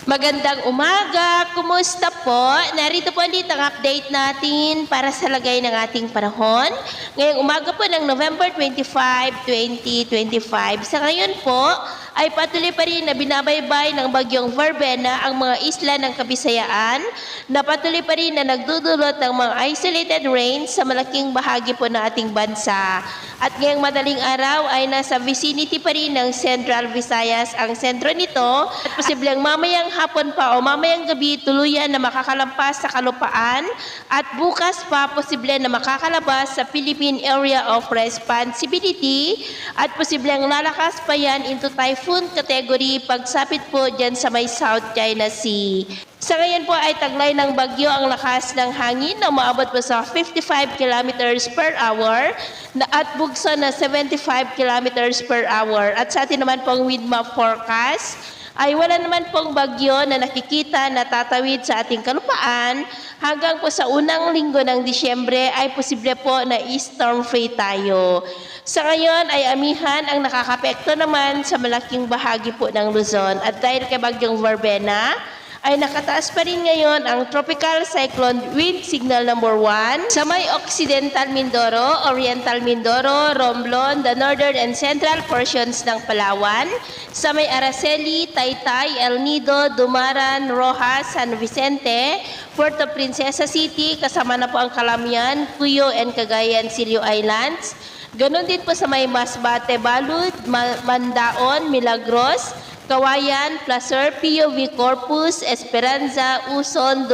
Magandang umaga! Kumusta po? Narito po ulit ang update natin para sa lagay ng ating panahon. Ngayong umaga po ng November 25, 2025. Sa ngayon po ay patuloy pa rin na binabaybay ng bagyong Verbena ang mga isla ng Kabisayaan na patuloy pa rin na nagdudulot ng mga isolated rains sa malaking bahagi po ng ating bansa. At ngayong madaling araw ay nasa vicinity pa rin ng Central Visayas ang sentro nito at posibleng mamayang hapon pa o mamayang gabi tuluyan na makakalampas sa kalupaan at bukas pa posible na makakalabas sa Philippine Area of Responsibility at posibleng lalakas pa yan into typhoon category pagsapit po dyan sa may South China Sea. Sa ngayon po ay taglay ng bagyo ang lakas ng hangin na umaabot po sa 55 kilometers per hour at bugso na 75 kilometers per hour. At sa atin naman pong wind map forecast ay wala naman pong bagyo na nakikita na tatawid sa ating kalupaan hanggang po sa unang linggo ng Disyembre ay posible po na storm free tayo. Sa ngayon ay amihan ang nakakapekto naman sa malaking bahagi po ng Luzon at dahil kay bagyong Verbena ay nakataas pa rin ngayon ang Tropical Cyclone Wind Signal number 1 sa may Occidental Mindoro, Oriental Mindoro, Romblon, the northern and central portions ng Palawan, sa may Araceli, Taytay, El Nido, Dumaran, Rojas, San Vicente, Puerto Princesa City, kasama na po ang Calamian, Cuyo, and Cagayan, Silio Islands. Ganon din po sa may Masbate, Balud, Mandaon, Milagros, Kawayan, Placer, POV Corpus, Esperanza, Uson,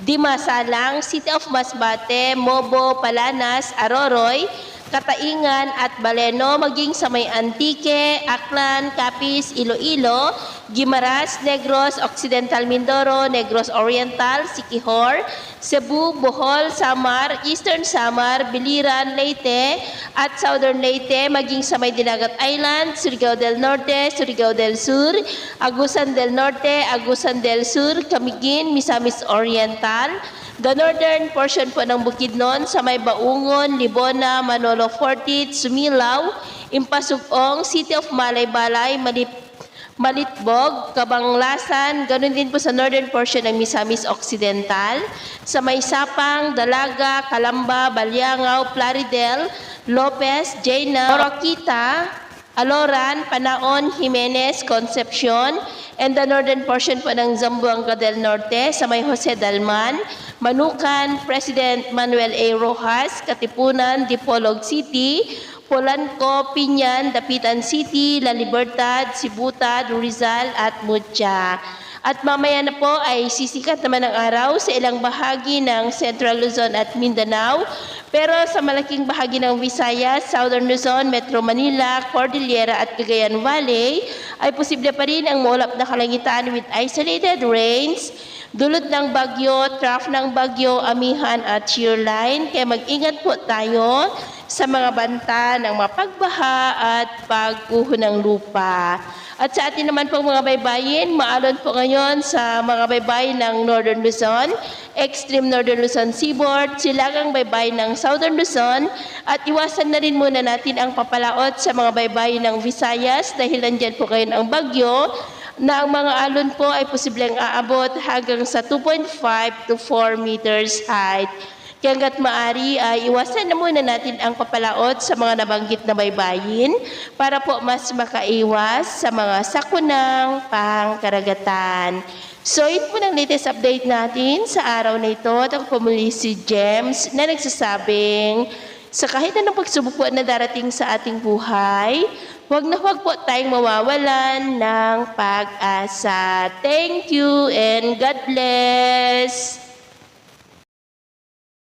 Dimasalang, City of Masbate, Mobo, Palanas, Aroroy, Kataingan at Baleno, maging sa may Antique, Aklan, Capiz, Iloilo, Guimaras, Negros, Occidental Mindoro, Negros Oriental, Siquijor, Cebu, Bohol, Samar, Eastern Samar, Biliran, Leyte at Southern Leyte, maging sa may Dinagat Island, Surigao del Norte, Surigao del Sur, Agusan del Norte, Agusan del Sur, Camiguin, Misamis Oriental, the northern portion po ng Bukidnon sa may Baungon, Libona, Manolo Fortit, Sumilaw, Impasugong, City of Malay-Balay, Malitbog, Kabanglasan, ganun din po sa northern portion ng Misamis Occidental, sa may Sapang, Dalaga, Calamba, Balyangaw, Plaridel, Lopez, Jaina, Oroquita, Aloran, Panaon, Jimenez, Concepcion, and the northern portion po ng Zamboanga del Norte sa may Jose Dalman, Manukan, President Manuel A. Rojas, Katipunan, Dipolog City, Polanco, Pinyan, Dapitan City, La Libertad, Sibutad, Rizal at Mutya. At mamaya na po ay sisikat naman ang araw sa ilang bahagi ng Central Luzon at Mindanao. Pero sa malaking bahagi ng Visayas, Southern Luzon, Metro Manila, Cordillera at Cagayan Valley ay posible pa rin ang maulap na kalangitan with isolated rains, dulot ng bagyo, trough ng bagyo, amihan at shear line. Kaya mag-ingat po tayo sa mga banta ng mapagbaha at pagguho ng lupa. At sa atin naman pong mga baybayin, maalon po ngayon sa mga baybayin ng Northern Luzon, extreme Northern Luzon seaboard, silagang baybayin ng Southern Luzon, at iwasan na rin muna natin ang papalaot sa mga baybayin ng Visayas dahil nandyan po ngayon ang bagyo na ang mga alon po ay posibleng aabot hanggang sa 2.5 to 4 meters height. Kaya hanggat maaari ay iwasan na muna natin ang papalaot sa mga nabanggit na baybayin para po mas makaiwas sa mga sakunang pangkaragatan. So ito po ang latest update natin sa araw na ito. At ako po muli si James na nagsasabing sa kahit anong pagsubok po na darating sa ating buhay, huwag na huwag po tayong mawawalan ng pag-asa. Thank you and God bless!